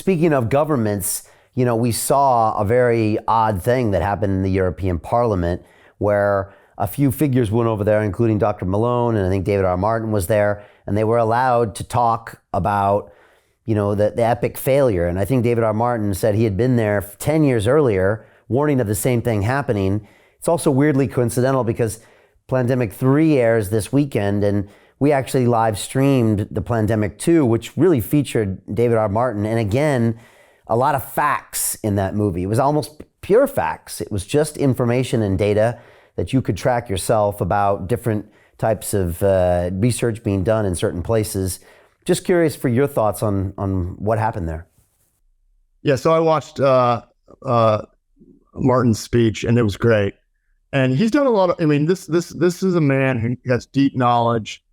speaking of governments, we saw a very odd thing that happened in the European Parliament where a few figures went over there, including Dr. Malone, and I think David R. Martin was there, and they were allowed to talk about, the epic failure. And I think David R. Martin said he had been there 10 years earlier, warning of the same thing happening. It's also weirdly coincidental because Plandemic 3 airs this weekend, and we actually live streamed the Plandemic 2, which really featured David R. Martin. And again, a lot of facts in that movie. It was almost pure facts. It was just information and data that you could track yourself about different types of research being done in certain places. Just curious for your thoughts on what happened there. Yeah, so I watched Martin's speech, and it was great. And he's done a lot of, this is a man who has deep knowledge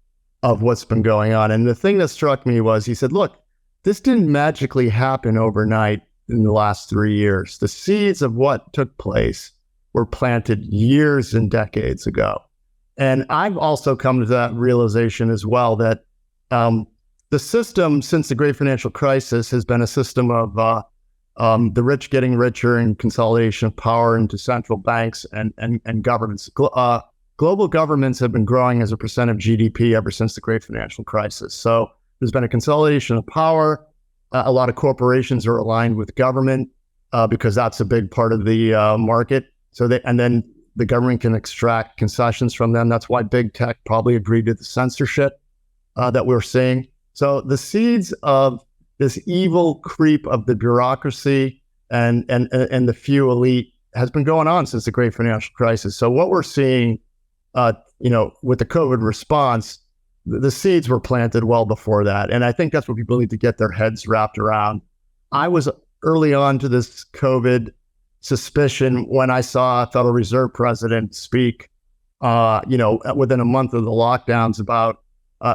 of what's been going on. And the thing that struck me was he said, look, this didn't magically happen overnight in the last 3 years. The seeds of what took place were planted years and decades ago. And I've also come to that realization as well that the system since the great financial crisis has been a system of the rich getting richer and consolidation of power into central banks and governments. Global governments have been growing as a percent of GDP ever since the great financial crisis. So there's been a consolidation of power. A lot of corporations are aligned with government because that's a big part of the market. And then the government can extract concessions from them. That's why big tech probably agreed to the censorship that we're seeing. So the seeds of this evil creep of the bureaucracy and the few elite has been going on since the great financial crisis. So what we're seeing, with the COVID response, the seeds were planted well before that. And I think that's what people need to get their heads wrapped around. I was early on to this COVID suspicion when I saw a Federal Reserve president speak, within a month of the lockdowns about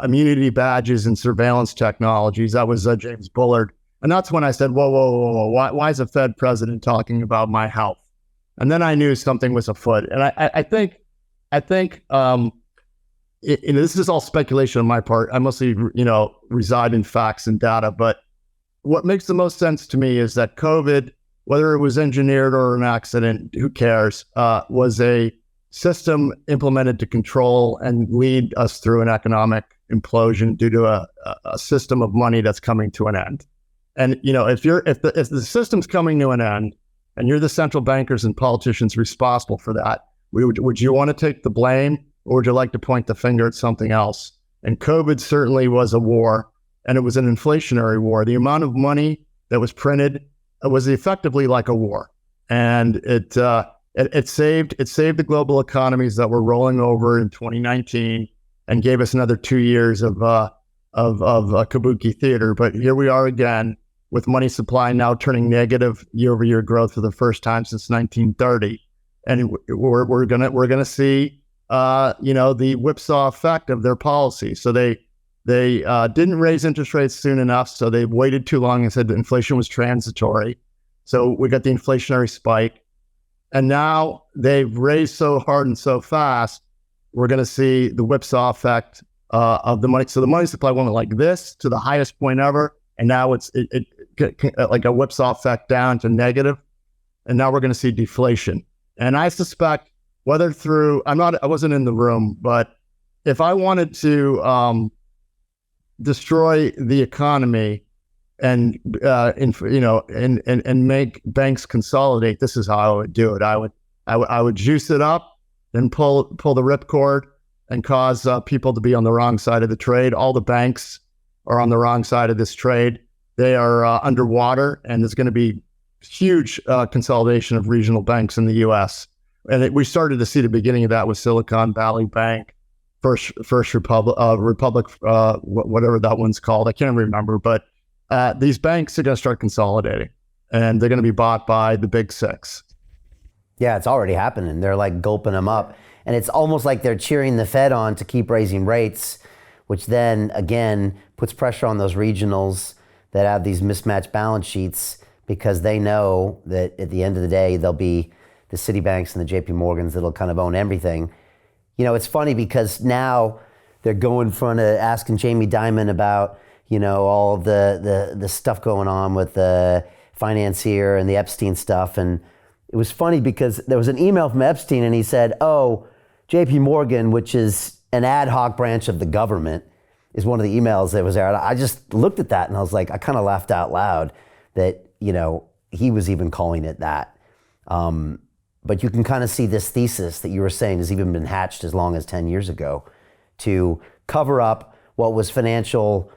immunity badges and surveillance technologies. That was James Bullard. And that's when I said, whoa. Why is a Fed president talking about my health? And then I knew something was afoot. And I think this is all speculation on my part. I mostly, reside in facts and data. But what makes the most sense to me is that COVID, whether it was engineered or an accident, who cares, was a system implemented to control and lead us through an economic implosion due to a system of money that's coming to an end. And if the system's coming to an end, and you're the central bankers and politicians responsible for that, would you want to take the blame, or would you like to point the finger at something else? And COVID certainly was a war, and it was an inflationary war. The amount of money that was printed was effectively like a war, and it saved the global economies that were rolling over in 2019 and gave us another 2 years of kabuki theater. But here we are again with money supply now turning negative year-over-year growth for the first time since 1930, and we're gonna see the whipsaw effect of their policy. So they didn't raise interest rates soon enough, so they waited too long and said that inflation was transitory. So we got the inflationary spike. And now they've raised so hard and so fast, we're going to see the whipsaw effect of the money. So the money supply went like this to the highest point ever, and now it's like a whipsaw effect down to negative. And now we're going to see deflation. And I suspect whether through, I wasn't in the room, but if I wanted to destroy the economy and make banks consolidate, this is how I would do it. I would juice it up and pull the ripcord and cause people to be on the wrong side of the trade. All the banks are on the wrong side of this trade. They are underwater, and there's going to be huge consolidation of regional banks in the U.S. And we started to see the beginning of that with Silicon Valley Bank, First Republic, whatever that one's called. I can't remember, but these banks are going to start consolidating, and they're going to be bought by the big six. Yeah, it's already happening. They're like gulping them up. And it's almost like they're cheering the Fed on to keep raising rates, which then, again, puts pressure on those regionals that have these mismatched balance sheets, because they know that at the end of the day, they'll be the Citibanks and the JP Morgans that'll kind of own everything. It's funny because now they're going in front of asking Jamie Dimon about, all the stuff going on with the financier and the Epstein stuff. And it was funny because there was an email from Epstein and he said, oh, JP Morgan, which is an ad hoc branch of the government, is one of the emails that was there. And I just looked at that and I was like, I kind of laughed out loud that, he was even calling it that. But you can kind of see this thesis that you were saying has even been hatched as long as 10 years ago to cover up what was financial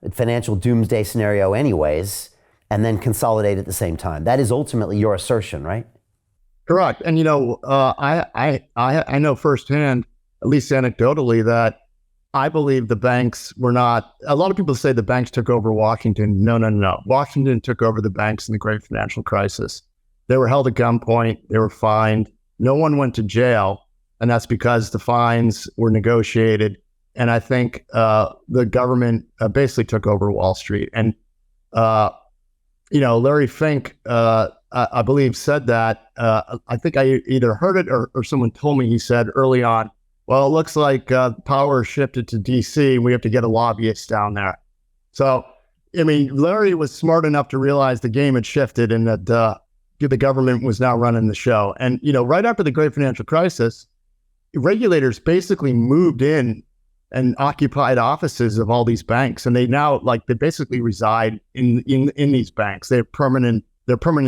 doomsday scenario anyways, and then consolidate at the same time. That is ultimately your assertion, right? Correct. And I know firsthand, at least anecdotally, that I believe the banks were not. A lot of people say the banks took over Washington. No. Washington took over the banks in the Great Financial Crisis. They were held at gunpoint. They were fined. No one went to jail, and that's because the fines were negotiated. And I think the government basically took over Wall Street. And Larry Fink, I believe, said that. I think I either heard it or someone told me. He said early on, well, it looks like power shifted to DC. We have to get a lobbyist down there. So, Larry was smart enough to realize the game had shifted and that the government was now running the show. And, right after the Great Financial Crisis, regulators basically moved in and occupied offices of all these banks. And they now, they basically reside in these banks. They're permanent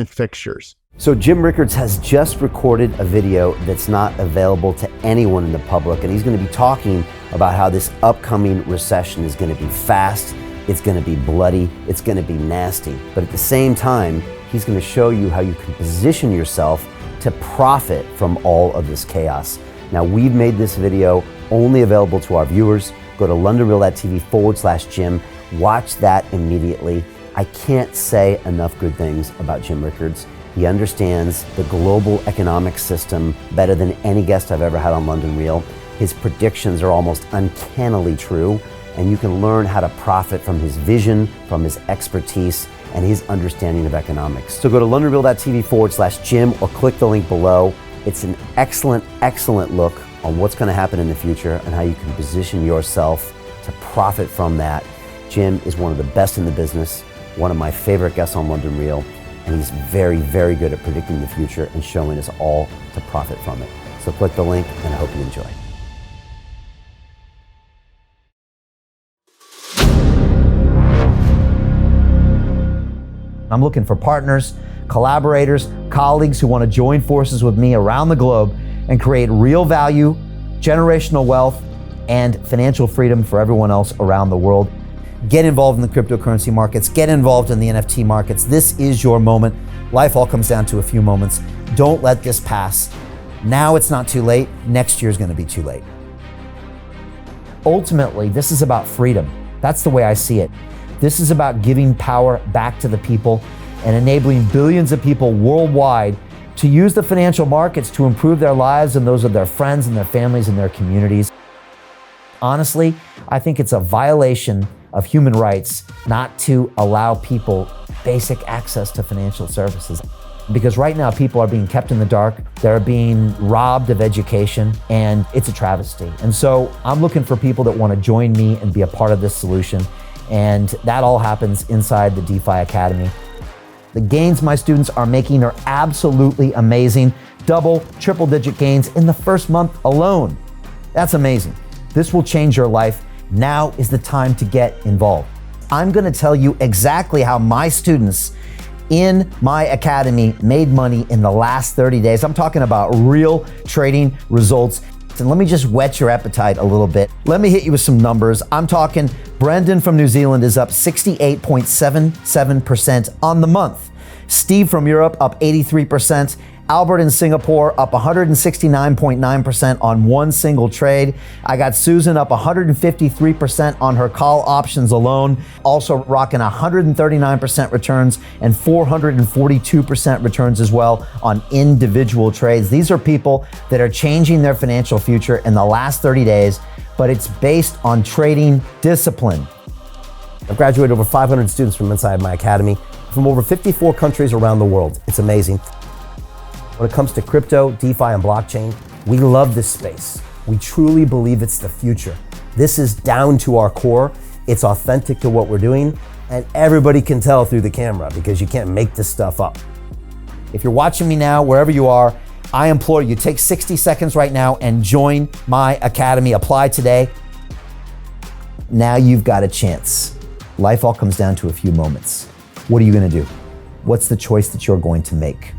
fixtures. So Jim Rickards has just recorded a video that's not available to anyone in the public, and he's going to be talking about how this upcoming recession is going to be fast, it's going to be bloody, it's going to be nasty. But at the same time, he's going to show you how you can position yourself to profit from all of this chaos. Now, we've made this video only available to our viewers. Go to londonreal.tv/Jim. Watch that immediately. I can't say enough good things about Jim Rickards. He understands the global economic system better than any guest I've ever had on London Real. His predictions are almost uncannily true, and you can learn how to profit from his vision, from his expertise, and his understanding of economics. So go to londonreal.tv/Jim or click the link below. It's an excellent, excellent look on what's going to happen in the future and how you can position yourself to profit from that. Jim is one of the best in the business, one of my favorite guests on London Real, and he's very, very good at predicting the future and showing us all to profit from it. So click the link, and I hope you enjoy. I'm looking for partners, collaborators, colleagues who want to join forces with me around the globe and create real value, generational wealth, and financial freedom for everyone else around the world. Get involved in the cryptocurrency markets, get involved in the NFT markets. This is your moment. Life all comes down to a few moments. Don't let this pass. Now it's not too late. Next year's going to be too late. Ultimately, this is about freedom. That's the way I see it. This is about giving power back to the people and enabling billions of people worldwide to use the financial markets to improve their lives and those of their friends and their families and their communities. Honestly, I think it's a violation of human rights not to allow people basic access to financial services. Because right now people are being kept in the dark, they're being robbed of education, and it's a travesty. And so I'm looking for people that want to join me and be a part of this solution. And that all happens inside the DeFi Academy. The gains my students are making are absolutely amazing. Double, triple digit gains in the first month alone. That's amazing. This will change your life. Now is the time to get involved. I'm going to tell you exactly how my students in my academy made money in the last 30 days. I'm talking about real trading results. And let me just whet your appetite a little bit. Let me hit you with some numbers. I'm talking Brendan from New Zealand is up 68.77% on the month. Steve from Europe up 83%. Albert in Singapore up 169.9% on one single trade. I got Susan up 153% on her call options alone, also rocking 139% returns and 442% returns as well on individual trades. These are people that are changing their financial future in the last 30 days, but it's based on trading discipline. I've graduated over 500 students from inside my academy from over 54 countries around the world. It's amazing. When it comes to crypto, DeFi, and blockchain, we love this space. We truly believe it's the future. This is down to our core, It's authentic to what we're doing, and everybody can tell through the camera because you can't make this stuff up. If you're watching me now, wherever you are, I implore you, take 60 seconds right now and join my academy. Apply today. Now you've got a chance. Life all comes down to a few moments. What are you gonna do? What's the choice that you're going to make?